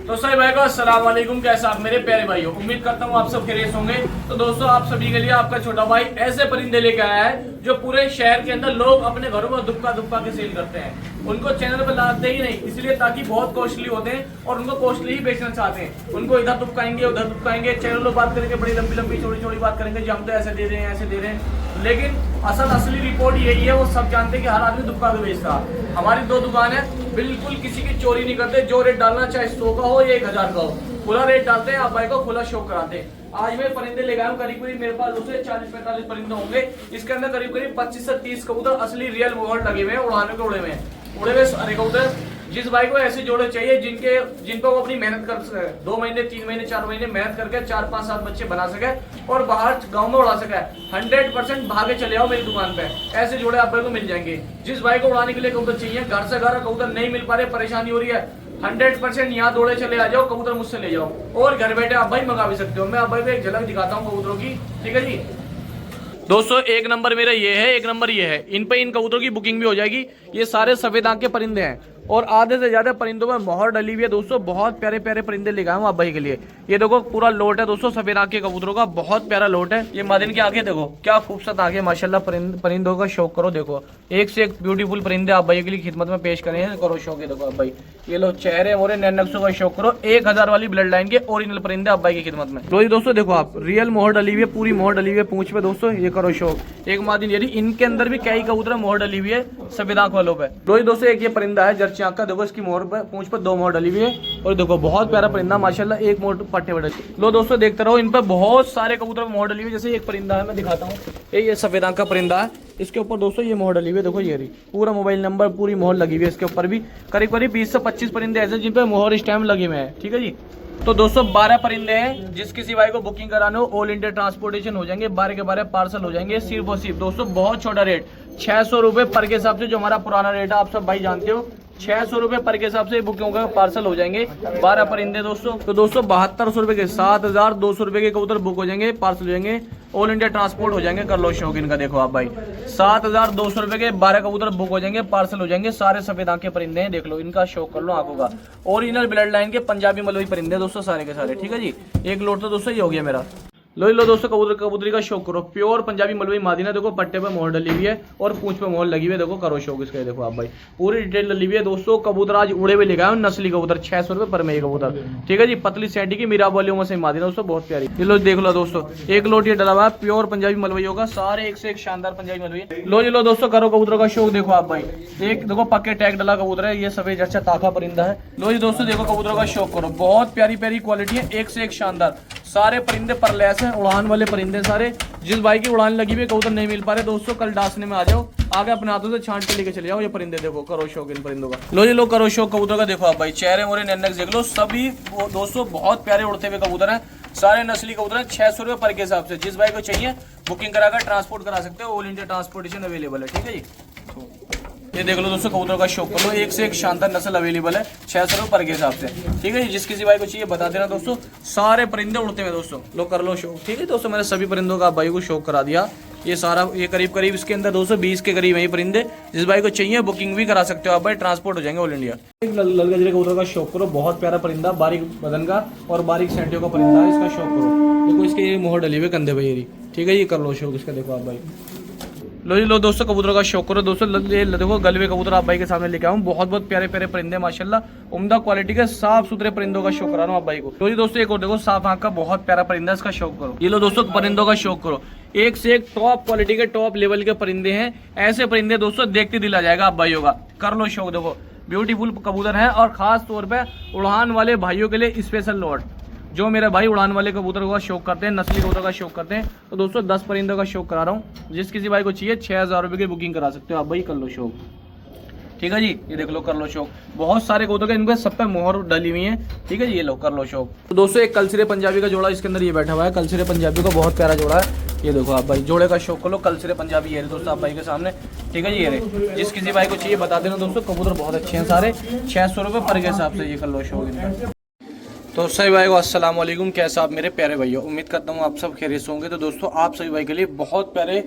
तो सही भाई को अस्सलाम वालेकुम। कैसा आप मेरे प्यारे भाइयों, उम्मीद करता हूँ आप सब खैरियत होंगे। तो दोस्तों आप सभी के लिए आपका छोटा भाई ऐसे परिंदे लेके आया है जो पूरे शहर के अंदर लोग अपने घरों में दुबका दुबका के सेल करते हैं। उनको चैनल पर लाते ही नहीं इसलिए ताकि बहुत कॉस्टली होते हैं और उनको कॉस्टली ही बेचना चाहते हैं। उनको इधर दुबकाएंगे उधर दुबकाएंगे, चैनल पर बात करेंगे, बड़ी लंबी लंबी छोटी छोटी बात करेंगे, जो हम तो ऐसे दे रहे हैं ऐसे दे रहे हैं, लेकिन असली रिपोर्ट यही है। वो सब जानते हैं कि हर आदमी दुबका के बेचता है। हमारी 2 दुकान है, बिल्कुल किसी की चोरी नहीं करते। जो रेट डालना चाहे 100 का हो या 1000 का हो, खुला रेट डालते हैं। आप भाई को खुला शो कराते हैं। आज मैं परिंदे ले गया हूँ, करीब मेरे पास उसे 40-45 परिंदे होंगे। इसके अंदर करीब 25 से 30 कबूतर असली रियल मोहर लगे हुए हैं, उड़ाने के उड़े हुए हैं। उड़े हुए सारे कबूतर जिस भाई को ऐसे जोड़े चाहिए जिन पर वो अपनी मेहनत कर सके, 2 महीने 3 महीने 4 महीने मेहनत करके 4-5-7 बच्चे बना सके और बाहर गांव में उड़ा सके। 100% भागे चले आओ मेरी दुकान पे, ऐसे जोड़े आप भाई को मिल जाएंगे। जिस भाई को उड़ाने के लिए कबूतर चाहिए, घर से घर कबूतर नहीं मिल पा रहे, परेशानी हो रही है, 100% यहाँ दौड़े चले आ जाओ, कबूतर मुझसे ले जाओ और घर बैठे आप भाई मंगा भी सकते हो। मैं आप भाई को एक झलक दिखाता हूँ कबूतरों की, ठीक है जी। दोस्तों 1 नंबर मेरा ये है, 1 नंबर ये है। इन पे इन कबूतरों की बुकिंग भी हो जाएगी। ये सारे सफेद आंख के परिंदे हैं और आधे से ज्यादा परिंदों में मोहर डली हुई है। दोस्तों बहुत प्यारे प्यारे परिंदे लेके आए हूं आप भाई के लिए। ये देखो पूरा लोट है दोस्तों सफेद आंख के कबूतरों का, बहुत प्यारा लोट है। ये मादिन की आंखें देखो क्या खूबसूरत आंखें, माशाल्लाह। परिंदों का शौक करो, देखो एक से एक ब्यूटीफुल परिंदे आप भाई के लिए खिदमत में पेश करें हैं। करो शौक, ये देखो आप भाई, ये लो चेहरे मोरे नैन नक्शों का शौक करो। 1000 वाली ब्लड लाइन के ओरिजिनल परिंदे आप भाई की खिदमत में। तो ये दोस्तों देखो आप, रियल मोहर डली हुई है, पूरी मोहर डली हुई है पूंछ पे दोस्तों। ये करो शौक, एक मादिन यदि इनके अंदर भी कई कबूतर मोहर डली हुई है सफेद आंख वालों पे। तो ये दोस्तों एक ये परिंदा है जर्ची आंख का, देखो इसकी मोहर पे पूंछ पर 2 मोहर डली हुई है और देखो बहुत प्यारा परिंदा माशाल्लाह, एक मोहर पट्टे पर। लो दोस्तों देखते रहो, इन पर बहुत सारे कबूतर मोहर डली हुई है। जैसे एक परिंदा है, मैं दिखाता हूँ, ये सफेद आंख का परिंदा है, इसके ऊपर दोस्तों ये मोहर डली हुई है। देखो ये रही, पूरा मोबाइल नंबर पूरी मोहर लगी हुई है। इसके ऊपर भी करीब 20 से 25 परिंदे ऐसे जिन पे मोहर स्टैम्प लगे हुए हैं, ठीक है जी। तो दोस्तों 12 परिंदे हैं। जिस किसी भाई को बुकिंग कराने हो ऑल इंडिया ट्रांसपोर्टेशन हो जाएंगे, 12 के 12 पार्सल हो जाएंगे। सिर्फ और सिर्फ दोस्तों बहुत छोटा रेट, 600 रुपए पर के हिसाब से, जो हमारा पुराना रेट है आप सब भाई जानते हो। 600 रुपए पर के हिसाब से बुकिंग होगा, पार्सल हो जाएंगे 12 परिंदे दोस्तों। तो दोस्तों 7200 रुपए के 7200 रुपए के कबूतर बुक हो जाएंगे, पार्सल हो जाएंगे, ऑल इंडिया ट्रांसपोर्ट हो जाएंगे। कर लो शौक इनका, देखो आप भाई 7200 रुपए के 12 कबूतर बुक हो जाएंगे, पार्सल हो जाएंगे। सारे सफेद आंख के परिंदे हैं, देख लो इनका शौक कर लो आंखों का। ओरिजिनल ब्लड लाइन के पंजाबी मलवई परिंदे दोस्तों सारे के सारे, ठीक है जी। एक लोट तो दोस्तों ये हो गया मेरा। लो दोस्तों कबूतरी का शौक करो, प्योर पंजाबी मलवई मादीना। देखो पट्टे पे मोहर डली हुई है और पूंछ पे मोहर लगी हुई है। देखो करो शौक इसका, देखो आप भाई पूरी डिटेल डली हुई है दोस्तों। कबूतर आज उड़े हुए लेके आए नस्ली कबूतर, 600 रुपए पर में कबूतर, ठीक है जी। पतली सैंडी की मीरा वालियों में से मादीना दोस्तों, बहुत प्यारी। ये लो देख लो दोस्तों, एक लोट ये डला हुआ है प्योर पंजाबी मलवइयों का, सारे एक से एक शानदार पंजाबी मलवई। लो दोस्तों करो कबूतर का शौक, देखो आप भाई, एक देखो पक्के टैग डला कबूतर है, ये सफेद अच्छा ताका परिंदा है। लो जी दोस्तों देखो कबूतर का शौक करो, बहुत प्यारी प्यारी क्वालिटी है, एक से एक शानदार। सारे परिंदे परलैस हैं, उड़ान वाले परिंदे सारे। जिस भाई की उड़ान लगी हुई कबूतर नहीं मिल पा रहे दोस्तों, कल डासने में आ जाओ, आगे अपने हाथों से छांट के लेके चले जाओ। ये परिंदे देखो, करो शौक इन परिंदों का। लो जी लो करो शौक कबूतर का, देखो आप भाई चेहरे मोरे नैनक देख लो, सभी दोस्तों बहुत प्यारे उड़ते हुए कबूतर हैं, सारे नस्ली कबूतर हैं। 600 रुपए पर के हिसाब से, जिस भाई को चाहिए बुकिंग कराकर ट्रांसपोर्ट करा सकते हो, ऑल इंडिया ट्रांसपोर्टेशन अवेलेबल है, ठीक है जी। ये देख लो दोस्तों कबूतर का शौक कर लो, एक से एक शानदार नस्ल अवेलेबल है 600 रुपए पर के हिसाब से, ठीक है जी। जिस किसी भाई को चाहिए बता देना दोस्तों, सारे परिंदे उड़ते हुए दोस्तों। लो कर लो शौक, ठीक है दोस्तों। मैंने सभी परिंदों का भाई को शौक करा दिया। ये सारा ये करीब इसके अंदर 220 के करीब है परिंदे। जिस भाई को चाहिए बुकिंग भी करा सकते हो आप भाई, ट्रांसपोर्ट हो जाएंगे ऑल इंडिया। ललगजरे कबूतर का शौक करो, बहुत प्यारा परिंदा, बारीक बदन का और बारीक सेंटियों का परिंदा है, इसका शौक करो। देखो इसके मोहर डली हुए कंधे भाई, ठीक है ये कर लो शौक इसका, देखो आप भाई। लो जी लो दोस्तों कबूतर का शौक करो दोस्तों। देखो गलवे कबूतर आप भाई के सामने लेके आऊँ, बहुत प्यारे प्यारे परिंदे माशाल्लाह, उम्दा क्वालिटी के साफ सुथरे परिंदों का शौक करा रहा हूँ आप भाई को। लो जी दोस्तों एक और देखो साफ आंख का बहुत प्यारा परिंदा, इसका शौक करो। ये लो दोस्तों परिंदों का शौक करो, एक से एक टॉप क्वालिटी के टॉप लेवल के परिंदे हैं। ऐसे परिंदे दोस्तों देखते दिल आ जाएगा आप भाइयों का, कर लो शौक। देखो ब्यूटीफुल कबूतर है और खास तौर पर उड़ान वाले भाइयों के लिए स्पेशल लॉट। जो मेरे भाई उड़ान वाले कबूतर का शौक करते हैं, नस्ली कबूतर का शौक करते हैं, तो दोस्तों 10 परिंदों का शौक करा रहा हूँ। जिस किसी भाई को चाहिए 6000 रुपये की बुकिंग करा सकते हो आप भाई, कर लो शौक, ठीक है जी। ये देख लो कर लो शौक, बहुत सारे कबूतर के इनके सब पे मोहर डली हुई है, ठीक है जी। ये लो कर लो शौक। तो दोस्तों एक कलसिरे पंजाबी का जोड़ा इसके अंदर ये बैठा हुआ है, कलसिरे पंजाबी का बहुत प्यारा जोड़ा है। ये देखो आप भाई जोड़े का शौक कर लो, कलसिरे पंजाबी है दोस्तों आप भाई के सामने, ठीक है जी। ये जिस किसी भाई को चाहिए बता देना दोस्तों, कबूतर बहुत अच्छे हैं सारे, 600 रुपये पर के हिसाब से, ये कर लो शौक इनका। तो सभी भाई को अस्सलाम वालेकुम, कैसा आप मेरे प्यारे भाइयों, उम्मीद करता हूँ आप सब खैरियत होंगे। तो दोस्तों आप सभी भाई के लिए बहुत प्यारे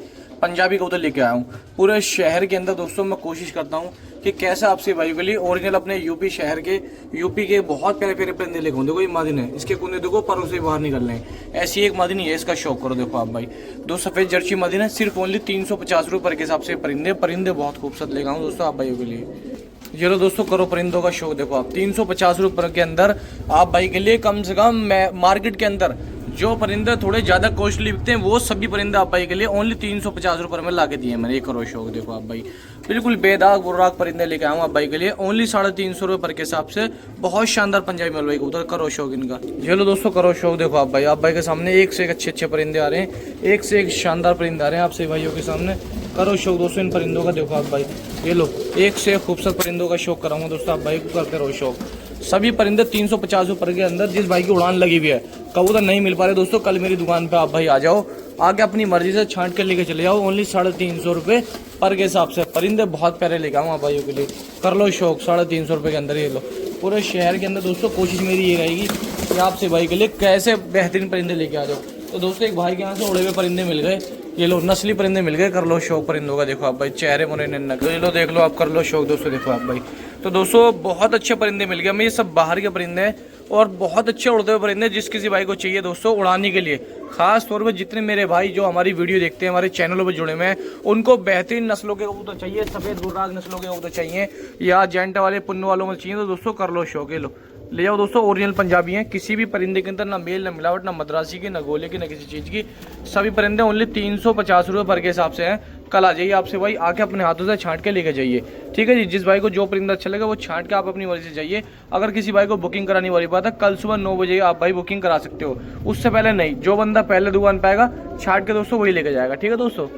पंजाबी कबूतर लेके आया हूँ। पूरे शहर के अंदर दोस्तों मैं कोशिश करता हूँ कि कैसा आपसे भाई के लिए ओरिजिनल अपने यूपी शहर के यूपी के बहुत प्यारे प्यारे परिंदे लेके देखो ये मादिन है, इसके कुंदे देखो परों से बाहर निकल रहे हैं। ऐसी एक मादिन है, इसका शौक करो। देखो आप भाई 2 सफेद जर्सी मादिन है, सिर्फ ओनली 350 रुपये पर के हिसाब से परिंदे बहुत खूबसूरत लेगा हूँ दोस्तों आप भाइयों के लिए। चलो दोस्तों करो परिंदों का शौक। देखो आप 350 रुपये के अंदर आप भाई के लिए कम से कम मार्केट के अंदर जो परिंदे थोड़े ज़्यादा कॉस्टली बिकते हैं वो सभी परिंदे आप भाई के लिए ओनली 350 रुपये में ला के दिए मैंने। ये करो शौक। देखो आप भाई बिल्कुल बेदाग बुर्राग परिंदे लेके आऊँ आप भाई के लिए ओनली 350 रुपये पर के हिसाब से। बहुत शानदार पंजाबी मलबई कबूतर, करो शौक इनका। चलो दोस्तों करो शौक। देखो आप भाई के सामने एक से एक अच्छे परिंदे आ रहे हैं, एक से एक शानदार परिंदे आ रहे हैं आपसे भाइयों के सामने। करो शौक दोस्तों इन परिंदों का। देखो आप भाई ये लो एक से एक खूबसूरत परिंदों का शौक कराऊंगा दोस्तों आप भाई को, करते रहो शौक। सभी परिंदे 350 रुपये के अंदर जिस भाई की उड़ान लगी हुई है, कबूतर नहीं मिल पा रहे दोस्तों, कल मेरी दुकान पे आप भाई आ जाओ, आगे अपनी मर्जी से छांट के लेके चले जाओ। ओनली 350 रुपये पर के हिसाब से परिंदे बहुत प्यारे लेके आऊँ आप भाइयों के लिए। कर लो शौक 350 रुपये के अंदर। ये लो पूरे शहर के अंदर दोस्तों कोशिश मेरी ये रहेगी कि आपसे भाई के लिए कैसे बेहतरीन परिंदे लेके आ जाओ। तो दोस्तों एक भाई के यहाँ से उड़े हुए परिंदे मिल गए, ये लो नस्ली परिंदे मिल गए। कर लो शौक परिंदों का। देखो आप भाई चेहरे मोरे नन्नक, ये लो देख लो आप, कर लो शौक दोस्तों। देखो आप भाई तो दोस्तों बहुत अच्छे परिंदे मिल गए हमें, ये सब बाहर के परिंदे हैं और बहुत अच्छे उड़ते हुए परिंदे। जिस किसी भाई को चाहिए दोस्तों उड़ाने के लिए, खास तौर पर जितने मेरे भाई जो हमारी वीडियो देखते हैं, हमारे चैनलों पर जुड़े हुए हैं, उनको बेहतरीन नस्लों के कबूतर चाहिए, सफ़ेद बुर्राग नस्लों के कबूतर चाहिए या जेंट वाले पुन्न वालों में चाहिए, तो दोस्तों कर लो शौक। लो ले जाओ दोस्तों, ओरिजिनल पंजाबी हैं, किसी भी परिंदे के अंदर ना मेल ना मिलावट ना मद्रासी की ना गोले की ना किसी चीज़ की। सभी परिंदे ओनली 350 रुपये पर के हिसाब से हैं। कल आ जाइए आपसे भाई, आके अपने हाथों से छांट के लेके जाइए, ठीक है जी। जिस भाई को जो परिंदा अच्छा लगेगा वो छांट के आप अपनी मर्जी से जाइए। अगर किसी भाई को बुकिंग कराने वाली बात है, कल सुबह 9 बजे आप भाई बुकिंग करा सकते हो, उससे पहले नहीं। जो बंदा पहले दुकान पे आएगा छांट के दोस्तों वही लेके जाएगा, ठीक है दोस्तों।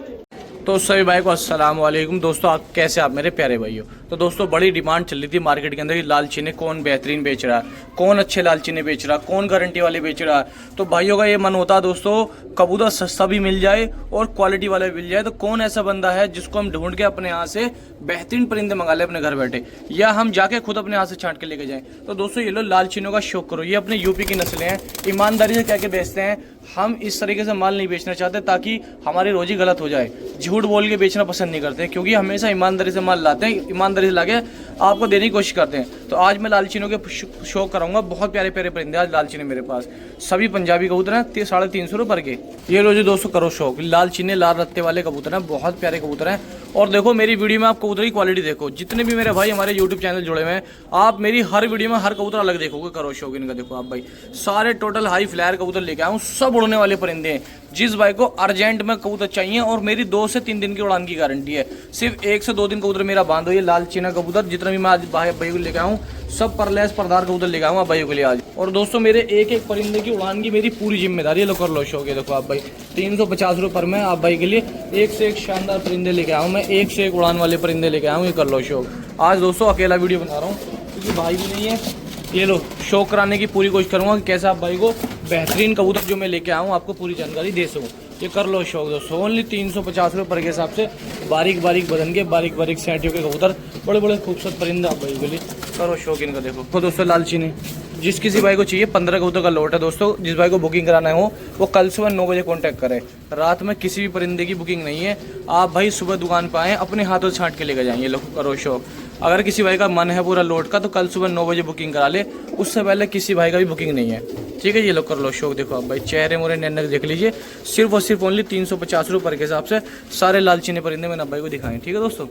तो सभी भाई को अस्सलाम वालेकुम दोस्तों, आप कैसे आप मेरे प्यारे भाइयों। तो दोस्तों बड़ी डिमांड चल रही थी मार्केट के अंदर कि लाल चीने कौन बेहतरीन बेच रहा है, कौन अच्छे लाल चीने बेच रहा है, कौन गारंटी वाले बेच रहा है। तो भाइयों का ये मन होता है दोस्तों कबूतर सस्ता भी मिल जाए और क्वालिटी वाला भी मिल जाए। तो कौन ऐसा बंदा है जिसको हम ढूंढ के अपने यहाँ से बेहतरीन परिंदे मंगा ले अपने घर बैठे, या हम जाके खुद अपने यहाँ से छांट के लेके जाएं। तो दोस्तों ये लो लाल चीनों का शौक करो, ये अपने यूपी की नस्लें हैं, ईमानदारी से कह के बेचते हैं। हम इस तरीके से माल नहीं बेचना चाहते ताकि हमारी रोजी गलत हो जाए, झूठ बोल के बेचना पसंद नहीं करते, क्योंकि हमेशा ईमानदारी से माल लाते हैं, ईमानदारी से लाके आपको देने की कोशिश करते हैं। तो आज मैं लाल चीनों के शौक कराऊंगा, बहुत प्यारे प्यारे परिंदे आज लाल चीने मेरे पास, सभी पंजाबी कबूतर हैं 350 रुपये पर के। ये रोज दोस्तों करो शौक, लाल चीने लाल रत्ते वाले कबूतर हैं, बहुत प्यारे कबूतर हैं। और देखो मेरी वीडियो में आप कबूतर की क्वालिटी देखो, जितने भी मेरे भाई हमारे यूट्यूब चैनल जुड़े हुए हैं, आप मेरी हर वीडियो में हर कबूतर अलग देखोगे। करो शौक इनका। देखो आप भाई सारे टोटल हाई फ्लायर कबूतर लेके आया हूँ, सब उड़ने वाले परिंदे हैं। जिस भाई को अर्जेंट में कबूतर चाहिए और मेरी 2 से 3 दिन की उड़ान की गारंटी है, सिर्फ 1 से 2 दिन कबूतर मेरा बांध हो। ये लाल चीना कबूतर जितना भी मैं आज भाई को लेके आऊँ सब परलेस परदार कबूतर लेके आऊँगा भाइयों के लिए आज। और दोस्तों मेरे एक एक परिंदे की उड़ान की मेरी पूरी जिम्मेदारी है। लो कर लो शौक। देखो आप भाई 350 रुपये पर मैं आप भाई के लिए एक से एक शानदार परिंदे लेके आऊँ, मैं एक से एक उड़ान वाले परिंदे लेके आऊँ। ये कर लो शौक। आज दोस्तों अकेला वीडियो बना रहा हूँ क्योंकि भाई भी नहीं है। ये लो शौक कराने की पूरी कोशिश करूँगा कि कैसे आप भाई को बेहतरीन कबूतर जो मैं लेके आऊँ आपको पूरी जानकारी दे सकूँ। ये कर लो शौक दोस्तों, ओनली 350 रुपये पर के हिसाब से बारीक बारीक बदन के बारीक बारीक सेंटियों के कबूतर, बड़े बड़े खूबसूरत परिंदा आप भाई के लिए। करो शौक इनका। देखो तो दोस्तों लाल चीने, जिस किसी भाई को चाहिए 15 कबूतर का लोट है दोस्तों। जिस भाई को बुकिंग कराना हो वो कल सुबह 9 बजे कॉन्टैक्ट करें। रात में किसी भी परिंदे की बुकिंग नहीं है, आप भाई सुबह दुकान पर आएँ, अपने हाथों से छांट के लेकर जाएंगे। लोग करो शौक। अगर किसी भाई का मन है पूरा लोट का तो कल सुबह 9 बजे बुकिंग करा ले, उससे पहले किसी भाई का भी बुकिंग नहीं है, ठीक है। ये लोग कर लो शौक। देखो आप भाई चेहरे मोरे नैनक देख लीजिए, सिर्फ और सिर्फ ओनली 350 रुपये के हिसाब से सारे लाल चीने परिंदे मैंने भाई को दिखाएं, ठीक है दोस्तों।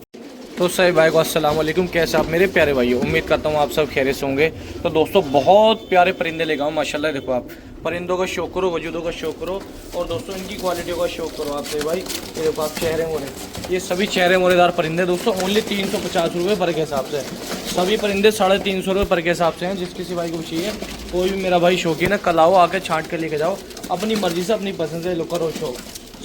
तो सभी भाई को अस्सलाम वालेकुम, कैसे आप मेरे प्यारे भाइयों, उम्मीद करता हूँ आप सब खैरियत से होंगे। तो दोस्तों बहुत प्यारे परिंदे लेगा हूँ माशाल्लाह। देखो आप परिंदों का शौक करो, वजूदों का शौक करो और दोस्तों इनकी क्वालिटियों का शौक करो आपसे भाई। ये देखो आप चेहरे मोरे, ये सभी चेहरे मोरेदार परिंदे दोस्तों ओनली 350 रुपये पर के हिसाब से। सभी परिंदे 350 रुपये पर के हिसाब से हैं। जिस किसी भाई को चाहिए, कोई भी मेरा भाई शौकीन है, कल आओ आके छांट के लेके जाओ अपनी मर्जी से अपनी पसंद से। लो करो शौक।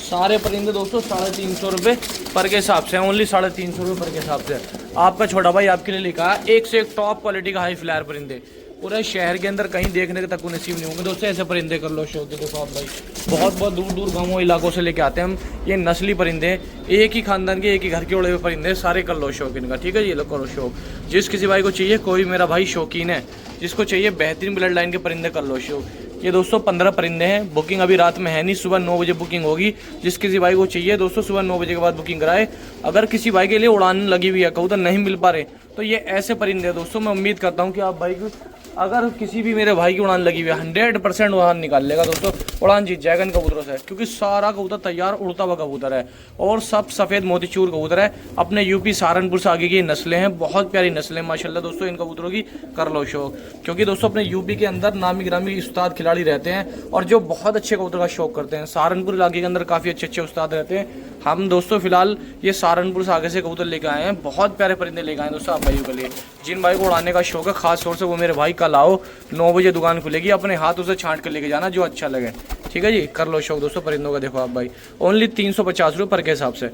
सारे परिंदे दोस्तों 350 रुपये पर के हिसाब से, ओनली 350 रुपये पर के हिसाब से। आपका छोटा भाई आपके लिए लिखा है एक से एक टॉप क्वालिटी का हाई फ्लायर परिंदे, पूरे शहर के अंदर कहीं देखने तक को नसीब नहीं होंगे दोस्तों ऐसे परिंदे। कर लो शौक। देखो आप भाई बहुत बहुत दूर दूर गाँवों इलाकों से लेके आते हैं हम ये नस्ली परिंदे, एक ही खानदान के एक ही घर के उड़े हुए परिंदे सारे। कर लो शौक इनका, ठीक है। ये लो करो शौक। जिस किसी भाई को चाहिए, कोई मेरा भाई शौकीन है जिसको चाहिए बेहतरीन ब्लड लाइन के परिंदे, कर लो शौक। ये दोस्तों 15 परिंदे हैं, बुकिंग अभी रात में है नहीं, सुबह 9 बजे बुकिंग होगी। जिस किसी भाई को चाहिए दोस्तों सुबह 9 बजे के बाद बुकिंग कराए। अगर किसी भाई के लिए उड़ान लगी हुई है, कबूतर नहीं मिल पा रहे, तो ये ऐसे परिंदे हैं दोस्तों। मैं उम्मीद करता हूँ कि आप भाई को, अगर किसी भी मेरे भाई की उड़ान लगी हुई है 100% उड़ान निकाल लेगा दोस्तों, उड़ान जीत जाएगा इन कबूतरों से, क्योंकि सारा कबूतर तैयार उड़ता हुआ कबूतर है और सब सफ़ेद मोतीचूर कबूतर है। अपने यूपी सहारनपुर से आगे की नस्लें हैं, बहुत प्यारी नस्लें माशाल्लाह दोस्तों। इन कबूतरों की कर लो शौक, क्योंकि दोस्तों अपने यूपी के अंदर नामी गिरामी उस्ताद खिलाड़ी रहते हैं और जो बहुत अच्छे कबूतर का शौक करते हैं। सहारनपुर इलाके के अंदर काफ़ी अच्छे अच्छे उस्ताद रहते हैं। हम दोस्तों फिलहाल ये सहारनपुर से आगे से कबूतर लेकर आए हैं, बहुत प्यारे परिंदे लेकर आए हैं दोस्तों आप भाइयों के लिए। जिन भाई को उड़ाने का शौक है खास तौर से वो मेरे भाई कल आओ, 9 बजे दुकान खुलेगी, अपने हाथ उसे छांट कर लेके जाना जो अच्छा लगे, ठीक है जी। कर लो शौक दोस्तों परिंदों का। देखो आप भाई ओनली 350 रुपये पर के हिसाब से।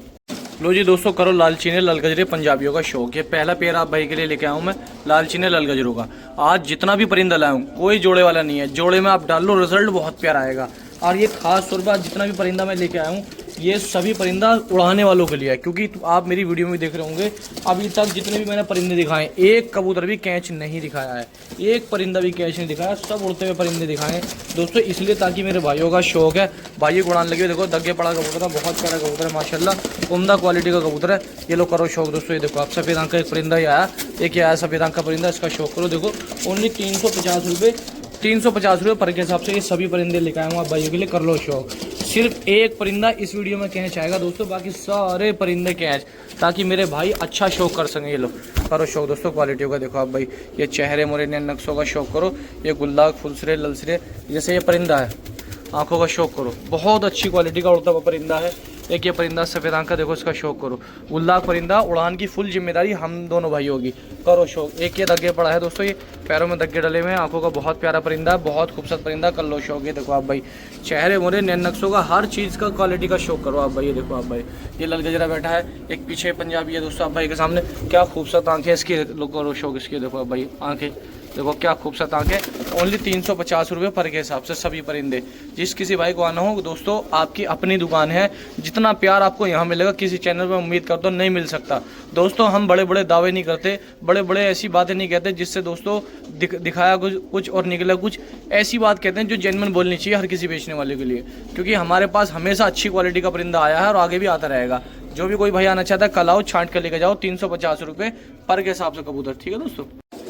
लो जी दोस्तों, करो लालचीने ललगजरे पंजाबियों का शौक। ये पहला पेड़ आप भाई के लिए लेके आऊँ मैं लालचीने ललगजरों का। आज जितना भी परिंदा लाऊं कोई जोड़े वाला नहीं है, जोड़े में आप डाल लो रिजल्ट बहुत प्यारा आएगा। और ये खास तौर पर जितना भी परिंदा मैं लेके आया हूँ ये सभी परिंदा उड़ाने वालों के लिए है, क्योंकि आप मेरी वीडियो में देख रहे होंगे अभी तक जितने भी मैंने परिंदे दिखाए एक कबूतर भी कैच नहीं दिखाया है, एक परिंदा भी कैच नहीं दिखाया, सब उड़ते हुए परिंदे दिखाए हैं दोस्तों, इसलिए ताकि मेरे भाइयों का शौक है, भाइयों को उड़ान लगे। देखो दग्गे पड़ा कबूतर है, बहुत प्यारा कबूतर है माशाल्लाह, उम्दा क्वालिटी का कबूतर है। ये लोग करो शौक दोस्तों। ये देखो आप सफ़ेद आंख का एक परिंदा ही आया, एक आया सफ़ेद आंख का परिंदा, इसका शौक करो। देखो ओनली 350 रुपये, 350 रुपये पर के हिसाब से ये सभी परिंदे लेकर आए हूँ आप भाइयों के लिए। कर लो शौक। सिर्फ एक परिंदा इस वीडियो में कैच आएगा दोस्तों, बाकी सारे परिंदे कैच, ताकि मेरे भाई अच्छा शौक कर सकें। ये लो करो शौक दोस्तों क्वालिटियों का। देखो आप भाई ये चेहरे मोरे नक्शों का शौक करो। ये गुल्लाक फुलसरे ललसरे जैसे ये परिंदा है, आंखों का शौक करो, बहुत अच्छी क्वालिटी का उड़ता हुआ परिंदा है। एक ये परिंदा सफ़ेद आंख का, देखो इसका शौक करो। गुल्लाक परिंदा, उड़ान की फुल जिम्मेदारी हम दोनों भाइयों की। करो शौक। एक ये दग्गे पड़ा है दोस्तों, ये पैरों में दग्गे डले हुए हैं, आंखों का बहुत प्यारा परिंदा है, बहुत खूबसूरत परिंदा। कर लो शौक। ये देखो आप भाई चेहरे मोरे नैन नक्शों का, हर चीज़ का क्वालिटी का शौक करो आप भाई। ये देखो आप भाई ये ललगजरा बैठा है, एक पीछे पंजाबी है दोस्तों आप भाई के सामने, क्या खूबसूरत आंखें इसकी। लोग करो शौक इसकी। देखो आप भाई आंखें, देखो क्या खूबसूरत आंखें। ओनली 350 रुपये पर के हिसाब से सभी परिंदे। जिस किसी भाई को आना हो दोस्तों, आपकी अपनी दुकान है, जितना प्यार आपको यहाँ मिलेगा किसी चैनल पर उम्मीद करता हूँ नहीं मिल सकता दोस्तों। हम बड़े बड़े दावे नहीं करते, बड़े बड़े ऐसी बातें नहीं कहते जिससे दोस्तों दिखाया कुछ और निकला कुछ। ऐसी बात कहते हैं जो जेन्युइन बोलनी चाहिए हर किसी बेचने वाले के लिए, क्योंकि हमारे पास हमेशा अच्छी क्वालिटी का परिंदा आया है और आगे भी आता रहेगा। जो भी कोई भाई आना चाहता है कल आओ, छांट कर लेके जाओ। 350 रुपये पर के हिसाब से कबूतर, ठीक है दोस्तों।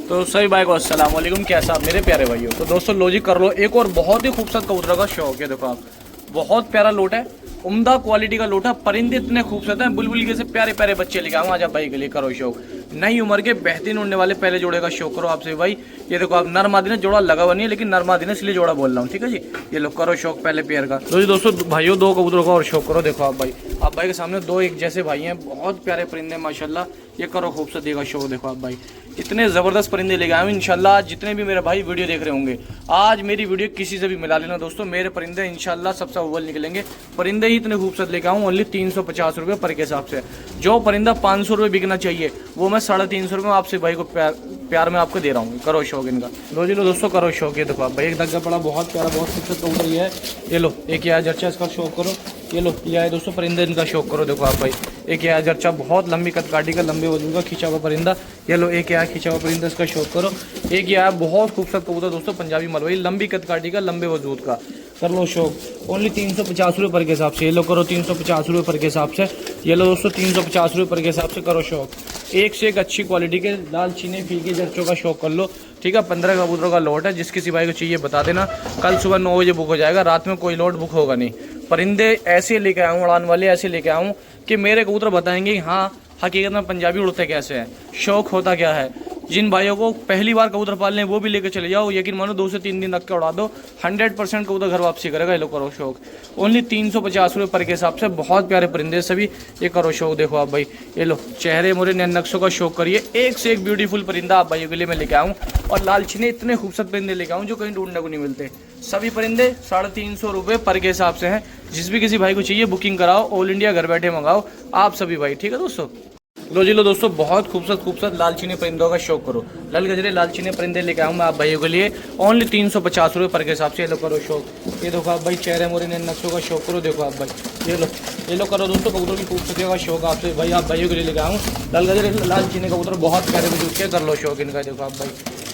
तो सभी भाई को अस्सलाम वालेकुम, कैसा आप मेरे प्यारे भाइयों। तो दोस्तों लो जी कर लो एक और बहुत ही खूबसूरत कबूतर का शौक है। देखो आप बहुत प्यारा लोट है, उम्दा क्वालिटी का लोटा, परिंदे इतने खूबसूरत हैं, बुलबुल के से प्यारे प्यारे बच्चे लेके आऊँ आज आप भाई के लिए। करो शौक। नई उम्र के बेहतरीन उड़ने वाले पहले जोड़े का शौक करो आपसे भाई। ये देखो आप नर मादी ने जोड़ा लगा हुआ नहीं है, लेकिन नर मादी ने इसलिए जोड़ा बोल रहा हूँ, ठीक है जी। ये लोग करो शौक पहले पेयर का। तो जी दोस्तों भाइयों दो कबूतरों का और शौक करो। देखो आप भाई के सामने दो एक जैसे भाई हैं, बहुत प्यारे परिंदे माशाल्लाह। ये करो खूबसूरती का शौक। देखो आप भाई इतने ज़बरदस्त परिंदे लेके आए हूँ इंशाल्लाह। जितने भी मेरे भाई वीडियो देख रहे होंगे आज मेरी वीडियो किसी से भी मिला लेना दोस्तों, मेरे परिंदे इंशाल्लाह सबसे अव्वल निकलेंगे। परिंदे ही इतने खूबसूरत लेके आऊँ ओनली 350 रुपये पर के हिसाब से। जो परिंदा 500 रुपये बिकना चाहिए वो मैं 350 रुपये आपसे भाई को प्यार में आपको दे रहा हूँ। करो शौक इनका। लो जी लो दोस्तों करो शौक। ये देखो आप भाई एक दग्गा पड़ा बहुत प्यारा, बहुत खूबसूरत कबूतर ये है। ये लो एक ये जर्चा, इसका शौक करो। ये लो ये आए दोस्तों परिंदे, इनका शौक करो। देखो आप भाई एक ये जर्चा, बहुत लंबी कदकाठी का, लंबे वजन का खींचा हुआ परिंदा। ये लो एक ये खींचा हुआ परिंदा, इसका शौक करो। एक ये आया बहुत खूबसूरत कबूतर दोस्तों पंजाबी मलवई, लंबी कदकाठी का, लंबे वजूद का। कर लो शौक। ओनली 350 रुपये पर के हिसाब से। ये लो करो 350 रुपये पर के हिसाब से। ये लो दोस्तों 350 रुपये पर के हिसाब से। करो शौक। एक से एक अच्छी क्वालिटी के लाल चीने फीके जर्चों का शौक कर लो, ठीक है। 15 कबूतरों का लॉट है, जिस किसी भाई को चाहिए बता देना। कल सुबह 9 बजे बुक हो जाएगा, रात में कोई लॉट बुक होगा नहीं। परिंदे ऐसे लेके आऊँ, उड़ान वाले ऐसे लेके आऊँ कि मेरे कबूतर बताएंगे हाँ हकीकत में पंजाबी उड़ते कैसे हैं, शौक होता क्या है। जिन भाइयों को पहली बार कबूतर पालने वो भी लेके चले जाओ, यकीन मानो 2 से 3 दिन रख के उड़ा दो, 100% कबूतर घर वापसी करेगा। ये लो करो शौक। ओनली 350 रुपये पर के हिसाब से। बहुत प्यारे परिंदे सभी। ये करो शौक। देखो आप भाई ये लो चेहरे मोरे नैन नक्शों का शौक करिए। एक से एक ब्यूटीफुल परिंदा आप भाइयों के लिए मैं लेके आऊँ, और लालचीने इतने खूबसूरत परिंदे लेके आऊँ जो कहीं ढूंढने को नहीं मिलते। सभी परिंदे 350 रुपये पर के हिसाब से हैं। जिस भी किसी भाई को चाहिए बुकिंग कराओ, ऑल इंडिया घर बैठे मंगाओ आप सभी भाई, ठीक है दोस्तों। लो जी लो दोस्तों बहुत खूबसूरत लालचीने परिंदों का शौक करो। लल गजरे लालचीने परिंदे लेके आऊँ मैं आप भाइयों के लिए ओनली 350 रुपये पर के हिसाब से। ये लो करो शौक। ये देखो आप भाई चेहरे मोरे नैन नक्शों का शौक करो। देखो आप भाई ये लो करो दोस्तों कबूतरों की खूबसूरती का शौक आपसे भाई आप भाइयों के लिए लेके आऊँ। लल गजरे लालचीने कबूतर बहुत प्यारे वजूद के, कर लो शौक इनका। देखो आप भाई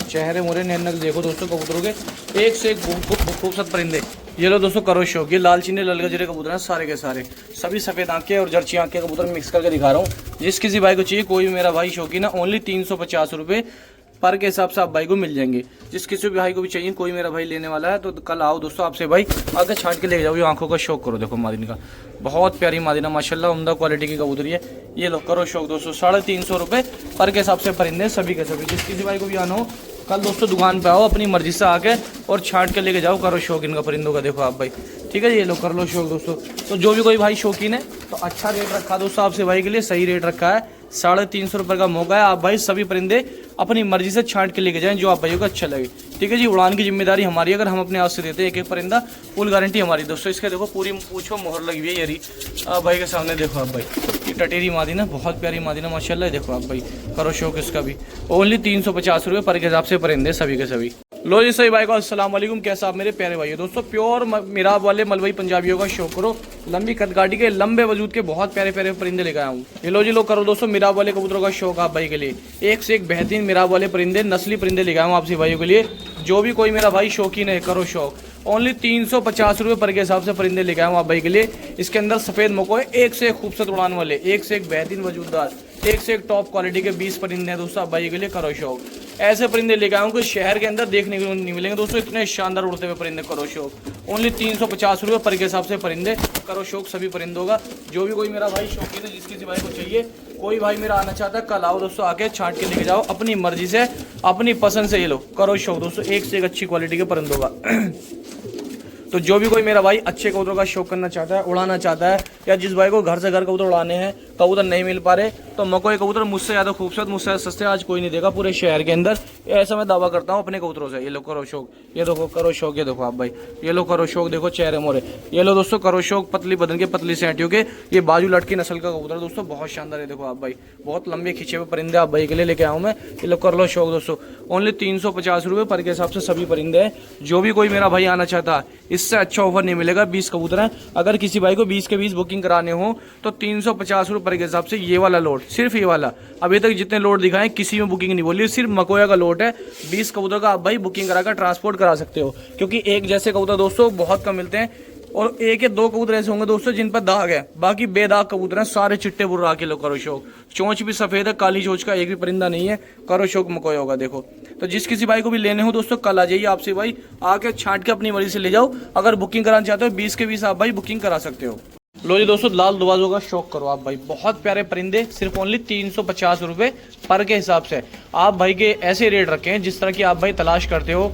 चेहरे मोरे नैन नक्श देखो दोस्तों कबूतरों के, एक से एक खूबसूरत परिंदे। ये लो दोस्तों करो शौक, ये लाल चीनी लाल गजरे कबूतर हैं सारे के सारे, सभी सफ़ेद आंखें और जर्ची आंखें कबूतर मिक्स करके दिखा रहा हूँ। जिस किसी भाई को चाहिए, कोई भी मेरा भाई शौकीन है, ओनली 350 रुपये पर के हिसाब से आप भाई को मिल जाएंगे। जिस किसी भी भाई को भी चाहिए, कोई मेरा भाई लेने वाला है तो कल आओ दोस्तों, आपसे भाई आगे छांट के ले जाओ। ये आंखों का शौक करो, देखो मादिन का, बहुत प्यारी मादिना माशाल्लाह, उम्दा क्वालिटी की कबूतरी है। ये लो करो शौक दोस्तों, 350 रुपये पर के हिसाब से परिंदे सभी के सभी। जिस किसी भाई को भी आना हो, कल दोस्तों दुकान पे आओ, अपनी मर्जी से आके और छांट के लेके जाओ। करो शौक इनका परिंदों का, देखो आप भाई, ठीक है। ये लो कर लो शौक दोस्तों। तो जो भी कोई भाई शौकीन है तो अच्छा रेट रखा दोस्तों आपसे भाई के लिए, सही रेट रखा है। 350 रुपये का मौका है, आप भाई सभी परिंदे अपनी मर्जी से छांट के लेके जाएं जो आप भाइयों को अच्छा लगे, ठीक है जी। उड़ान की जिम्मेदारी हमारी, अगर हम अपने हाथ से देते हैं एक एक परिंदा, फुल गारंटी हमारी दोस्तों। इसके देखो पूरी पूछो मोहर लगी हुई है, ये आप भाई के सामने देखो आप भाई, ये टटेरी मादिना, बहुत प्यारी मादिना माशाल्लाह, देखो आप भाई। करो शौक इसका भी, ओनली 350 रुपये पर के हिसाब से परिंदे सभी के सभी। लो जी सही भाई को अस्सलाम वालेकुम, कैसा आप मेरे प्यारे भाई दोस्तों। प्योर मिराब वाले मलवई पंजाबियों का शौक करो, लंबी कदगाड़ी के लंबे वजूद के बहुत प्यारे प्यारे परिंदे लेकर आया हूँ। ये लो जी लो करो दोस्तों, मिराब वाले कबूतरों का शौक आप भाई के लिए, एक से एक बेहतरीन मिराब वाले परिंदे, नस्ली परिंदे लेकर आया हूँ आपसे भाइयों के लिए। जो भी कोई मेरा भाई शौकीन है, करो शौक, ओनली 350 रुपये पर के हिसाब से परिंदे लेके आया हूँ आप भाई के लिए। इसके अंदर सफ़ेद मोको है, एक से एक खूबसूरत उड़ान वाले, एक से एक बेहतरीन वजूददार, एक से एक टॉप क्वालिटी के 20 परिंदे हैं दोस्तों आप भाई के लिए। करो शौक, ऐसे परिंदे लेके आया हूँ कि शहर के अंदर देखने को नहीं मिलेंगे दोस्तों, इतने शानदार उड़ते हुए परिंदे। करो शौक, ओनली 350 रुपये पर के हिसाब से परिंदे। करो शौक सभी परिंदों का। जो भी कोई मेरा भाई शौकीन है, जिस किसी भाई को चाहिए, कोई भाई मेरा आना चाहता है, कल आओ दोस्तों, आके छांट के लेके जाओ अपनी मर्जी से, अपनी पसंद से। ये लो करो शौक दोस्तों, एक से एक अच्छी क्वालिटी के परिंदों का। तो जो भी कोई मेरा भाई अच्छे कबूतरों का शौक करना चाहता है, उड़ाना चाहता है, या जिस भाई को घर से घर कबूतर उड़ाने हैं, कबूतर नहीं मिल पा रहे, तो मकोई कबूतर मुझसे ज़्यादा खूबसूरत, मुझसे ज़्यादा सस्ते आज कोई नहीं देगा पूरे शहर के अंदर, ऐसा मैं दावा करता हूँ अपने कबूतरों से। ये लो करो शौक, ये देखो करो शौक, ये देखो आप भाई, ये लो करो शौक, देखो चेहरे मोरे। ये लो दोस्तों करो शौक, पतली बदन के पतली सेंटियों के, ये बाजू लटकी नस्ल का कबूतर दोस्तों, बहुत शानदार है। देखो आप भाई, बहुत लंबे खिंचे हुए परिंदे आप भाई के लिए लेके आऊँ मैं। ये लो कर लो शौक दोस्तों, ओनली 350 रुपये पर के हिसाब से सभी परिंदे हैं। जो भी कोई मेरा भाई आना चाहता है, इससे अच्छा ऑफर नहीं मिलेगा। 20 कबूतर हैं, अगर किसी भाई को 20 के 20 बुकिंग कराने हो तो 350 रुपये पर के हिसाब से। ये वाला लोट, सिर्फ ये वाला, अभी तक जितने लोट दिखाएं किसी में बुकिंग नहीं बोली, सिर्फ मकोया का लोट है। 20 कबूतर का आप भाई बुकिंग कराकर ट्रांसपोर्ट करा सकते हो, क्योंकि एक जैसे कबूतर दोस्तों बहुत कम मिलते हैं, और एक या दो कबूतर ऐसे होंगे दोस्तों जिन पर दाग है, बाकी बेदाग कबूतर हैं सारे चिट्टे बुर्रा के। लो करो शौक, चोंच भी सफेद है, काली चोंच का एक भी परिंदा नहीं है। करो शौक मकोया होगा देखो। तो जिस किसी भाई को भी लेने हो दोस्तों, कल आ जाइए आपसे भाई, आके छांट के अपनी मर्जी से ले जाओ। अगर बुकिंग कराना चाहते हो 20 के 20 आप भाई बुकिंग करा सकते हो। लो जी दोस्तों, लाल दुबाजों का शौक करो आप भाई, बहुत प्यारे परिंदे, सिर्फ ओनली 350 रुपये पर के हिसाब से। आप भाई के ऐसे रेट रखे हैं जिस तरह की आप भाई तलाश करते हो।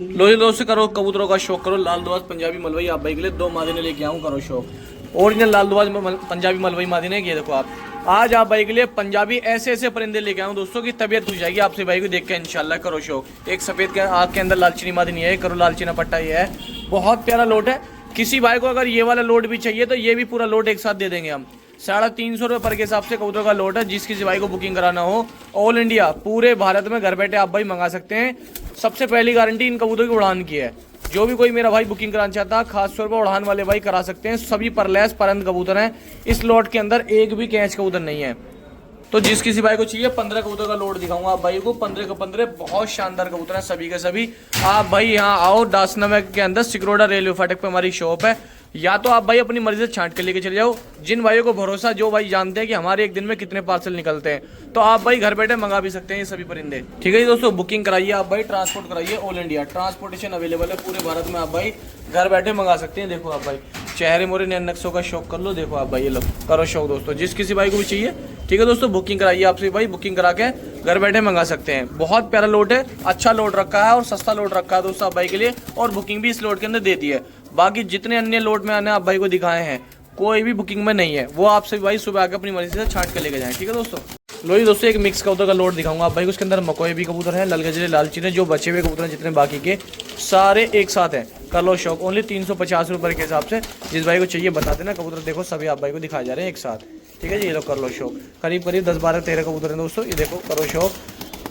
लो जी दोस्तों करो कबूतरों का शौक करो, लाल दुबाज पंजाबी मलवई आप भाई के लिए 2 मादिने लेके आऊँ। करो शौक, ओरिजिनल लाल दुबाज पंजाबी मलवई मादिने, ये देखो आप। आज आप भाई के लिए पंजाबी ऐसे ऐसे परिंदे लेके आऊँ दोस्तों की तबीयत खुश जाएगी आपसे भाई को देख के इंशाल्लाह। करो शौक, एक सफेद के आँख के अंदर लालचीनी मादिनी है, करो लालचीना पट्टा ये है, बहुत प्यारा लोट है। किसी भाई को अगर ये वाला लोट भी चाहिए तो ये भी पूरा लोट एक साथ दे देंगे हम। 350 रुपये पर के हिसाब से कबूतर का लोट है। जिस किसी भाई को बुकिंग कराना हो, ऑल इंडिया पूरे भारत में घर बैठे आप भाई मंगा सकते हैं। सबसे पहली गारंटी इन कबूतरों की उड़ान की है। जो भी कोई मेरा भाई बुकिंग कराना चाहता है, खास तौर पर उड़ान वाले भाई करा सकते हैं। सभी परलैस परंद कबूतर हैं, इस लोट के अंदर एक भी कैच कबूतर नहीं है। तो जिस किसी भाई को चाहिए 15 कबूतर का लोड दिखाऊंगा आप भाई को, 15 के 15 बहुत शानदार कबूतर हैं सभी के सभी। आप भाई यहाँ आओ, दासनमे के अंदर सिकरोडा रेलवे फाटक पे हमारी शॉप है। या तो आप भाई अपनी मर्जी से छांट के लेके चले जाओ। जिन भाइयों को भरोसा, जो भाई जानते हैं कि हमारे एक दिन में कितने पार्सल निकलते हैं, तो आप भाई घर बैठे मंगा भी सकते हैं ये सभी परिंदे। ठीक है जी दोस्तों, बुकिंग कराइए आप भाई, ट्रांसपोर्ट कराइए, ऑल इंडिया ट्रांसपोर्टेशन अवेलेबल है पूरे भारत में। आप भाई घर बैठे मंगा सकते हैं। देखो आप भाई, चेहरे मोरे नए नक्शों का शौक कर लो। देखो आप भाई, ये लो करो शौक दोस्तों, जिस किसी भाई को भी चाहिए, ठीक है दोस्तों, बुकिंग कराइए आपसे भाई, बुकिंग करा के घर बैठे मंगा सकते हैं। बहुत प्यारा लोट है, अच्छा लोट रखा है और सस्ता लोट रखा है दोस्तों आप भाई के लिए, और बुकिंग भी इस लोट के अंदर देती है। बाकी जितने अन्य लोट में आने आप भाई को दिखाए हैं, कोई भी बुकिंग में नहीं है, वो आपसे भाई सुबह आके अपनी मर्जी से छांट के लेके जाएं। ठीक है दोस्तों, लो जी दोस्तों, एक मिक्स कबूतर का लोट दिखाऊंगा आप भाई को। उसके अंदर मकोए भी कबूतर है, ललगजरे, लालचीने, जो बचे हुए कबूतर हैं जितने बाकी के सारे एक साथ हैं। कर लो शौक, ओनली 350 रुपये के हिसाब से। जिस भाई को चाहिए बता देना। कबूतर देखो सभी आप भाई को दिखाए जा रहे हैं एक साथ। ठीक है जी, ये लो कर लो शौक, करीब करीब 10, 12, 13 कबूतर हैं दोस्तों। ये देखो करो शौक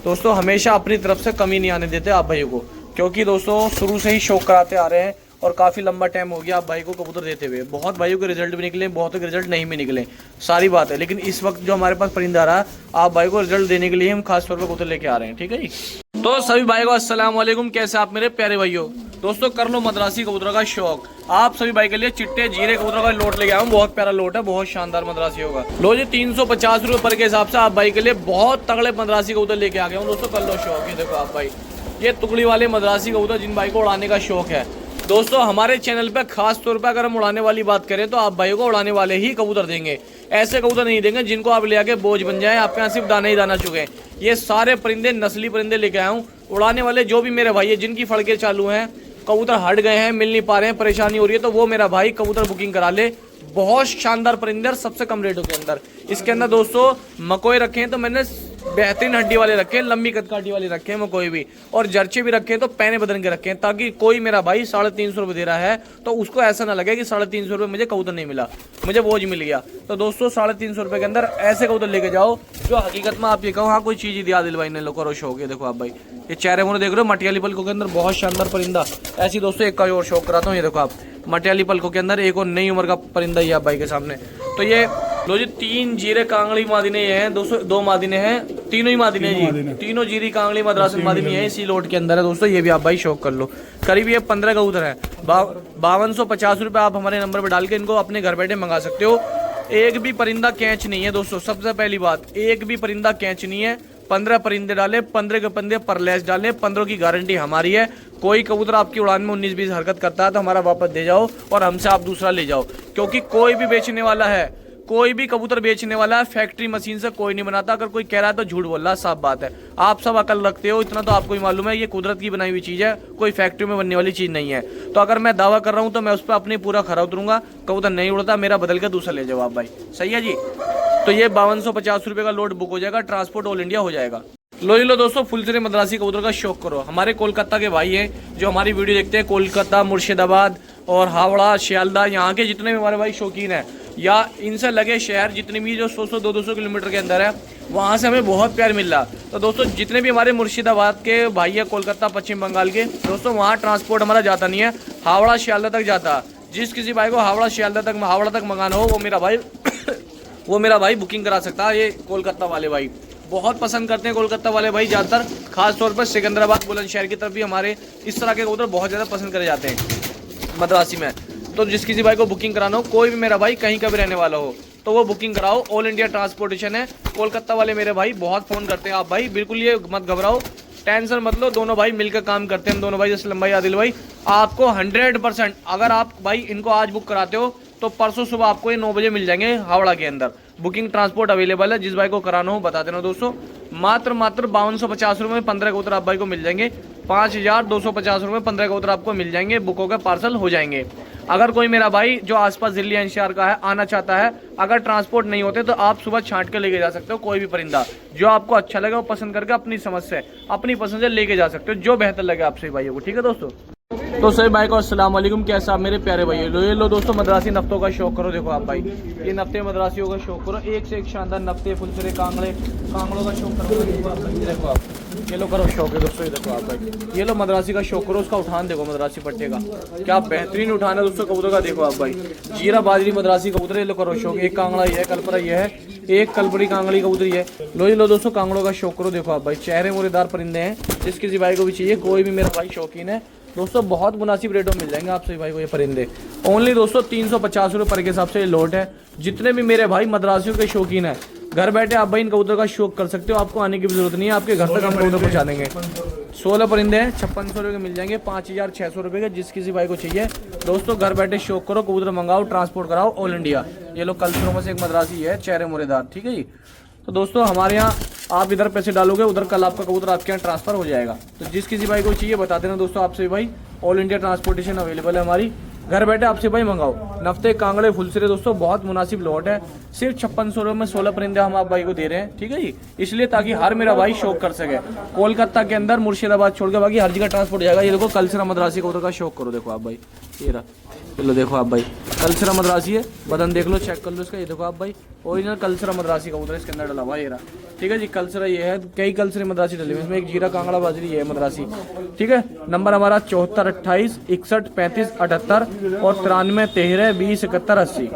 दोस्तों, हमेशा अपनी तरफ से कमी नहीं आने देते आप भाइयों को, क्योंकि दोस्तों शुरू से ही शौक कराते आ रहे हैं और काफ़ी लंबा टाइम हो गया आप भाई को कबूतर देते हुए। बहुत भाइयों के रिजल्ट भी निकले, बहुत के रिजल्ट नहीं भी निकले, सारी बात है। लेकिन इस वक्त जो हमारे पास परिंदा आ रहा है, आप भाई को रिजल्ट देने के लिए हम खास तौर पर कबूतर लेके आ रहे हैं। ठीक है जी। तो सभी भाई को अस्सलाम वालेकुम, कैसे आप मेरे प्यारे भाइयों। दोस्तों कर लो मद्रासी कबूतरों का शौक। आप सभी भाई के लिए चिट्टे जीरे कबूतरों का लोट लेके आया हूँ। बहुत प्यारा लोट है, बहुत शानदार मद्रासी होगा। लो जी 350 रुपये पर के हिसाब से आप भाई के लिए बहुत तगड़े मद्रासी कबूतर लेके आ गया हूँ। दोस्तों कर लो शौक। ये देखो आप भाई, ये टुकड़ी वाले मद्रासी कबूतर जिन भाई को उड़ाने का शौक है। दोस्तों हमारे चैनल पे खास तौर पे अगर हम उड़ाने वाली बात करें तो आप भाइयों को उड़ाने वाले ही कबूतर देंगे। ऐसे कबूतर नहीं देंगे जिनको आप ले आके बोझ बन जाए, आपके यहाँ सिर्फ दाना ही दाना चुके। ये सारे परिंदे नस्ली परिंदे लेके आया हूँ। उड़ाने वाले जो भी मेरे भाई है जिनकी फड़के चालू हैं, कबूतर हट गए हैं, मिल नहीं पा रहे हैं, परेशानी हो रही है, तो वो मेरा भाई कबूतर बुकिंग करा ले। बहुत शानदार परिंदे और सबसे कम रेटों के अंदर। इसके अंदर दोस्तों मकोई रखे हैं तो मैंने बेहतरीन हड्डी वाले रखे हैं, लंबी कदकाठी वाली रखे हैं मकोई भी, और जर्चे भी रखे हैं तो पैने बदन के रखे हैं, ताकि कोई मेरा भाई 350 रुपये दे रहा है तो उसको ऐसा ना लगे कि 350 रुपये मुझे कबूतर नहीं मिला, मुझे बोझ मिल गया। तो दोस्तों 350 रुपये के अंदर ऐसे कबूतर लेके जाओ जो हकीकत में आप ये कहो हाँ कोई चीज़ ही दिया दिल भाई ने लोग करो शौक है। देखो आप भाई ये चेहरे मुझे देख रहे हो, मटियाली पलकों के अंदर बहुत शानदार परिंदा। ऐसी दोस्तों एक का और शौक कराता हूँ। ये देखो आप मटियाली पलकों के अंदर एक और नई उम्र का परिंदा ही आप भाई के सामने। तो ये लो जी 3 जीरे कांगड़ी मादिने ये हैं दोस्तों, 2 मादिने हैं, तीनों ही मादिने हैं जी, तीनों जीरी कांगड़ी मद्रासी मादिने हैं, इसी लोट के अंदर है दोस्तों। ये भी आप भाई शौक कर लो। करीब ये 15 कबूतर है। 5250 रुपये आप हमारे नंबर पर डाल के इनको अपने घर बैठे मंगा सकते हो। एक भी परिंदा कैच नहीं है दोस्तों, सबसे पहली बात, एक भी परिंदा कैच नहीं है। 15 परिंदे डाले, 15 के पंदे पर लेस डाले, 15 की गारंटी हमारी है। कोई कबूतर आपकी उड़ान में 19-20 हरकत करता है तो हमारा वापस दे जाओ और हमसे आप दूसरा ले जाओ, क्योंकि कोई भी बेचने वाला है, कोई भी कबूतर बेचने वाला है फैक्ट्री मशीन से कोई नहीं बनाता। अगर कोई कह रहा है तो झूठ बोल रहा है, साफ बात है। आप सब अकल रखते हो, इतना तो आपको ही मालूम है, ये कुदरत की बनाई हुई चीज़ है, कोई फैक्ट्री में बनने वाली चीज़ नहीं है। तो अगर मैं दावा कर रहा हूँ तो मैं उस पर अपनी पूरा खरा उतरूंगा। कबूतर नहीं उड़ता मेरा बदल के दूसरा ले जाओ आप भाई, सही है जी। तो ये 5250 रुपये का लोड बुक हो जाएगा, ट्रांसपोर्ट ऑल इंडिया हो जाएगा। लो दोस्तों फुलसरे मद्रासी कबूतर का शौक करो। हमारे कोलकाता के भाई हैं जो हमारी वीडियो देखते हैं, कोलकाता, मुर्शिदाबाद और हावड़ा, शियालदा, यहाँ के जितने भी हमारे भाई शौकीन हैं या इनसे लगे शहर जितने भी जो 100-200 किलोमीटर के अंदर है, वहाँ से हमें बहुत प्यार मिल रहा। तो दोस्तों जितने भी हमारे मुर्शिदाबाद के भाई है, कोलकाता, पश्चिम बंगाल के दोस्तों, वहाँ ट्रांसपोर्ट हमारा जाता नहीं है, हावड़ा शियालदा तक जाता। जिस किसी भाई को हावड़ा तक मंगाना हो वो मेरा भाई बुकिंग करा सकता है। ये कोलकाता वाले भाई बहुत पसंद करते हैं, कोलकाता वाले भाई ज़्यादातर, खास तौर पर सिकंदराबाद, बुलंदशहर की तरफ भी हमारे इस तरह के कबूतर बहुत ज़्यादा पसंद करे जाते हैं मद्रासी में। तो जिस किसी भाई को बुकिंग कराना हो, कोई भी मेरा भाई कहीं का भी रहने वाला हो, तो वो बुकिंग कराओ। ऑल इंडिया ट्रांसपोर्टेशन है। कोलकाता वाले मेरे भाई बहुत फ़ोन करते हैं। आप भाई बिल्कुल ये मत घबराओ, टेंशन मत लो, दोनों भाई मिलकर काम करते हैं। हम दोनों भाई असलम भाई, आदिल भाई, आपको 100% अगर आप भाई इनको आज बुक कराते हो तो परसों सुबह आपको ये 9 बजे मिल जाएंगे हावड़ा के अंदर। बुकिंग ट्रांसपोर्ट अवेलेबल है, जिस भाई को कराना हो बता देना दोस्तों। मात्र 5250 रुपये में 15 कबूतर आप भाई को मिल जाएंगे। 5250 रुपये 15 कबूतर आपको मिल जाएंगे, बुक होकर पार्सल हो जाएंगे। अगर कोई मेरा भाई जो आसपास दिल्ली एनसीआर का है आना चाहता है, अगर ट्रांसपोर्ट नहीं होते तो आप सुबह छांट के लेके जा सकते हो। कोई भी परिंदा जो आपको अच्छा लगे वो पसंद करके अपनी समझ से, अपनी पसंद से लेके जा सकते हो, जो बेहतर लगे आपसे भाइयों को। ठीक है दोस्तों। तो सभी भाई को अस्सलाम वालेकुम, कैसा आप मेरे प्यारे भाई। लो दोस्तों मद्रासी नफ्तों का शौक करो। देखो आप भाई ये नफ्ते मद्रासियों का शौक करो, एक से एक शानदार नफ्ते, फुलसरे, कांगड़ों का शौक करो। देखो आप ये लो करो शौक है दोस्तों। ये देखो आप भाई ये लो मद्रासी का शौक करो। उसका उठान देखो मद्रासी पट्टे का, क्या बेहतरीन उठान है दोस्तों कबूतर का। देखो आप भाई जीरा बाजरी मद्रासी कबूतर, ये लो करो शौक। एक कांगड़ा ये है, कलपरा ये है, एक कलपरी कांगड़ी कबूतर ये है। लो दोस्तों कांगड़ों का शौक करो। देखो आप भाई चेहरे मुरेदार परिंदे हैं, जिस किसी भाई को भी चाहिए, कोई भी मेरा भाई शौकीन है दोस्तों, बहुत मुनासिब रेटों में मिल जाएंगे आप सभी भाई को ये परिंदे। ओनली दोस्तों 350 रुपये पर के हिसाब से ये लोट है। जितने भी मेरे भाई मद्रासियों के शौकीन है, घर बैठे आप भाई इन कबूतर का शौक कर सकते हो। आपको आने की भी जरूरत नहीं है, आपके घर तक हम कबूतर पहुँचा देंगे। 16 परिंदे हैं, 5600 रुपये के मिल जाएंगे, 5600 रुपये के। जिस किसी भाई को चाहिए दोस्तों घर बैठे शौक करो, कबूतर मंगाओ, ट्रांसपोर्ट कराओ ऑल इंडिया। ये लोग कल्चरों में से एक मद्रासी है, चेहरे मुरेदार। ठीक है जी। तो दोस्तों हमारे यहाँ आप इधर पैसे डालोगे, उधर कल आपका कबूतर आपके यहाँ ट्रांसफर हो जाएगा। तो जिस किसी भाई को चाहिए बता देना दोस्तों। आपसे भाई ऑल इंडिया ट्रांसपोर्टेशन अवेलेबल है हमारी, घर बैठे आपसे भाई मंगाओ। नफ्ते, कांगड़े, फुलसरे दोस्तों बहुत मुनासिब लॉट है। सिर्फ 5600 रुपये में 16 परिंदे हम आप भाई को दे रहे हैं। ठीक है जी, इसलिए ताकि हर मेरा भाई शौक कर सके। कोलकाता के अंदर, मुर्शिदाबाद छोड़ के बाकी हर जगह ट्रांसपोर्ट हो जाएगा। ये देखो कल्चरा मद्रासी कबूतर का शौक करो। देखो आप भाई ये रहा, चलो देखो आप भाई कल्चरा मद्रासी है, बदन देख लो, चेक कर लो इसका। ये देखो आप भाई ओरिजिनल कल्चरा मद्रासी कबूतर इसके अंदर डला हुआ ये रहा। ठीक है जी, कल्चरा ये है, कई कल्चरे मद्रासी डले हुए, इसमें एक जीरा कांगड़ा बाजरी ये है मद्रासी। ठीक है, नंबर हमारा 74 28 61 35 78 और 93 13 20 71 80।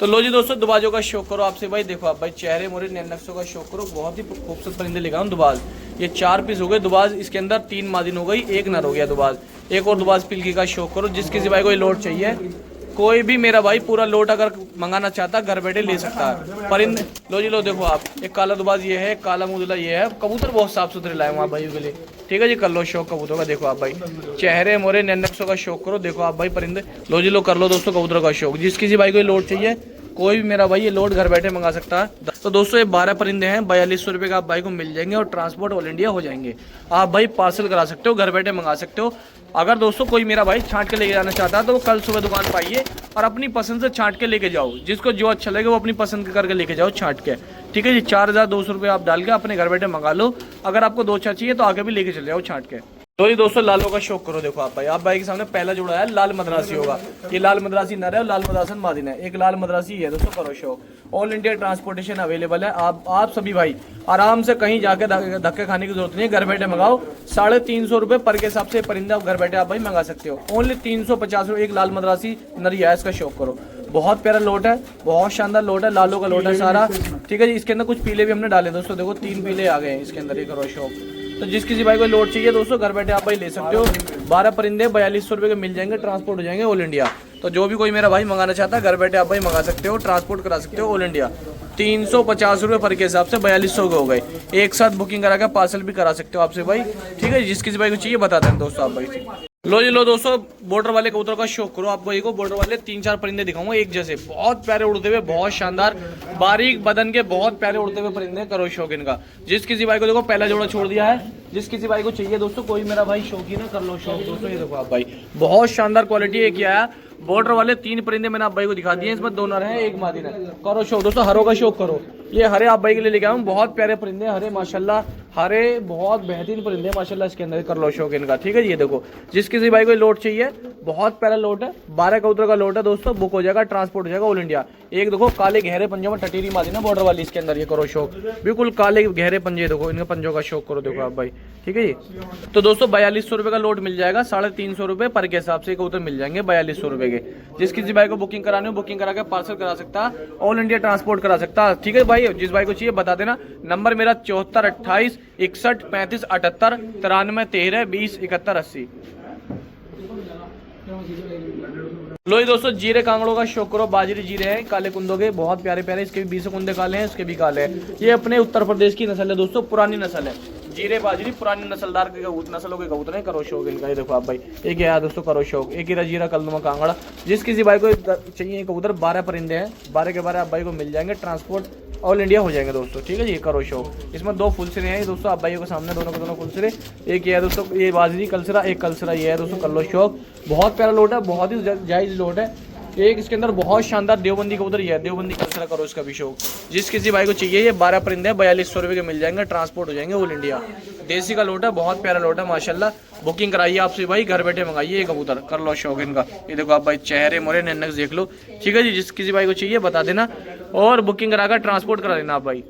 तो लो जी दोस्तों, दुबाजों का शौक करो आपसे भाई। देखो आप भाई, चेहरे मोरे नैन नक्शों का शौक करो। बहुत ही खूबसूरत परिंदे लेकर आऊँ दुबाज। ये 4 पीस हो गए दुबाज, इसके अंदर 3 मादिन हो गई, 1 नर हो गया दुबाज। एक और दुबाज पिल्की का शौक करो। जिस किसी भाई को ये लोड चाहिए, कोई भी मेरा भाई पूरा लोट अगर मंगाना चाहता घर बैठे ले सकता है। परिंदे लो जी लो, देखो आप, एक काला दुबाज ये है, काला मुदला ये है। कबूतर बहुत साफ सुथरे लाए वहाँ भाई के लिए, ठीक है जी। कर लो शौक कबूतरों का। देखो आप भाई, चेहरे मोरे नैन नक्शों का शौक करो। देखो आप भाई परिंदे, लो जी लो, कर लो दोस्तों कबूतरों का शौक। जिस किसी भाई को ये लोड चाहिए, कोई भी मेरा भाई ये लोड घर बैठे मंगा सकता है। तो दोस्तों ये 12 परिंदे हैं, 4200 रुपये का आप भाई को मिल जाएंगे और ट्रांसपोर्ट ऑल इंडिया हो जाएंगे। आप भाई पार्सल करा सकते हो, घर बैठे मंगा सकते हो। अगर दोस्तों कोई मेरा भाई छांट के लेके जाना चाहता है तो वो कल सुबह दुकान पर आइए और अपनी पसंद से छांट के लेके जाओ। जिसको जो अच्छा लगे वो अपनी पसंद के करके लेके जाओ छांट के, ठीक है जी। 4200 रुपये आप डाल के अपने घर बैठे मंगा लो। अगर आपको 2 चार चाहिए तो आगे भी लेके चले जाओ छांट के। तो ये दोस्तों लालों का शौक करो। देखो आप भाई के सामने पहला जोड़ा है, लाल मद्रासी होगा। ये लाल मद्रासी नर है और लाल मद्रासन मादिन है। एक लाल मद्रासी है दोस्तों, करो शौक। ऑल इंडिया ट्रांसपोर्टेशन अवेलेबल है। आप सभी भाई आराम से कहीं जाके धक्के खाने की जरूरत नहीं है, घर बैठे मंगाओ। 350 रुपये पर के हिसाब से परिंदा घर बैठे आप भाई मंगा सकते हो। ओनली 350 रुपये एक लाल मद्रासी नरिया, इसका शौक करो। बहुत प्यारा लोट है, बहुत शानदार लोट है, लालों का लोट है सारा, ठीक है जी। इसके अंदर कुछ पीले भी हमने डाले दोस्तों, देखो 3 पीले आ गए हैं इसके अंदर। ये करो शौक। तो जिस किसी भाई को लोड चाहिए दोस्तों, घर बैठे आप भाई ले सकते हो। 12 परिंदे 4200 रुपये के मिल जाएंगे, ट्रांसपोर्ट हो जाएंगे ऑल इंडिया। तो जो भी कोई मेरा भाई मंगाना चाहता है, घर बैठे आप भाई मंगा सकते हो, ट्रांसपोर्ट करा सकते हो ऑल इंडिया। 350 रुपये पर के हिसाब से 4200 के हो गए। एक साथ बुकिंग करा के पार्सल भी करा सकते हो आपसे भाई, ठीक है। जिस किसी भाई को चाहिए बता दें दोस्तों आप भाई। लो जी लो दोस्तों, बॉर्डर वाले कबूतर का शौक करो। आपको ये को बॉर्डर वाले 3-4 परिंदे दिखाऊंगा एक जैसे, बहुत प्यारे उड़ते हुए, बहुत शानदार, बारीक बदन के, बहुत प्यारे उड़ते हुए परिंदे। करो शौक इनका। जिस किसी भाई को देखो पहला जोड़ा छोड़ दिया है। जिस किसी भाई को चाहिए दोस्तों, कोई मेरा भाई शौकीन है, कर लो शौक दोस्तों। ये देखो आप भाई, बहुत शानदार क्वालिटी है। क्या है, बॉर्डर वाले 3 परिंदे मैंने आप भाई को दिखा दिए। इसमें 2 नर हैं, 1 मादी है। करो शौक दोस्तों, हरों का शौक करो। ये हरे आप भाई के लिए लेके आऊँ, बहुत प्यारे परिंदे हरे माशाल्लाह, हरे बहुत बेहतरीन परिंदे माशाल्लाह इसके अंदर। कर लो शौक इनका, ठीक है जी। ये देखो, जिस किसी भाई को लोट चाहिए, बहुत प्यारा लोट है। 12 कबूतर का लोट है दोस्तों, बुक हो जाएगा, ट्रांसपोर्ट हो जाएगा ऑल इंडिया। एक देखो काले गहरे पंजों में टटीरी मादी ना बॉर्डर वाली, इसके अंदर। ये करो शौक, बिल्कुल काले गहरे पंजे, देखो इनके पंजों का शौक करो। देखो आप भाई, ठीक है जी। तो दोस्तों 4200 रुपये का लोट मिल जाएगा, 350 रुपये पर के हिसाब से कबूतर मिल जाएंगे 4200 रुपये के। जिस किसी भाई को बुकिंग करानी हो, बुकिंग करा के पार्सल करा सकता है, ऑल इंडिया ट्रांसपोर्ट करा सकता है, ठीक है भाई। जिस भाई को चाहिए बता देना। नंबर मेरा 74 28 61 35 78 93 13 20 71 80। लो दोस्तों, जीरे कांगड़ों का शौक करो। बाजरी जीरे हैं, काले कुंदों के, बहुत प्यारे प्यारे। इसके भी 20 कुंदे काले हैं, इसके भी काले हैं। ये अपने उत्तर प्रदेश की नस्ल है दोस्तों, पुरानी नस्ल है। जीरे बाजरी पुरानी नस्लदार के नस्लों के कबूतर हैं। करो शौक इनका। ये देखो आप भाई, एक है दोस्तों, करो शौक। एक ही जीरा कलनुमा कांगड़ा। जिस किसी भाई को चाहिए कबूतर, 12 परिंदे हैं, 12 के 12 आप भाई को मिल जाएंगे, ट्रांसपोर्ट ऑल इंडिया हो जाएंगे दोस्तों, ठीक है जी। करो शौक। इसमें 2 फुल सिरे हैं दोस्तों आप भाइयों के सामने, दोनों के दोनों फुल सिरे। एक ये है दोस्तों, ये बाजरी कलसरा, एक कलसरा ये है दोस्तों। कर लो शौक, बहुत प्यारा लोट है, बहुत ही जायज़ लोट है। एक इसके अंदर बहुत शानदार देवबंदी कबूतर ये है, देवबंदी कलसरा। करो इसका भी शौक। जिस किसी भाई को चाहिए, ये 12 परिंदे 4200 रुपये के मिल जाएंगे, ट्रांसपोर्ट हो जाएंगे ऑल इंडिया। देसी का लोट है, बहुत प्यारा लोट है माशाल्लाह। बुकिंग कराइए आपसे भाई, घर बैठे मंगाइए ये कबूतर। कर लो शौक इनका। ये देखो आप भाई, चेहरे मोरे नैनक्स देख लो, ठीक है जी। जिस किसी भाई को चाहिए बता देना और बुकिंग करा कर ट्रांसपोर्ट करा देना आप भाई।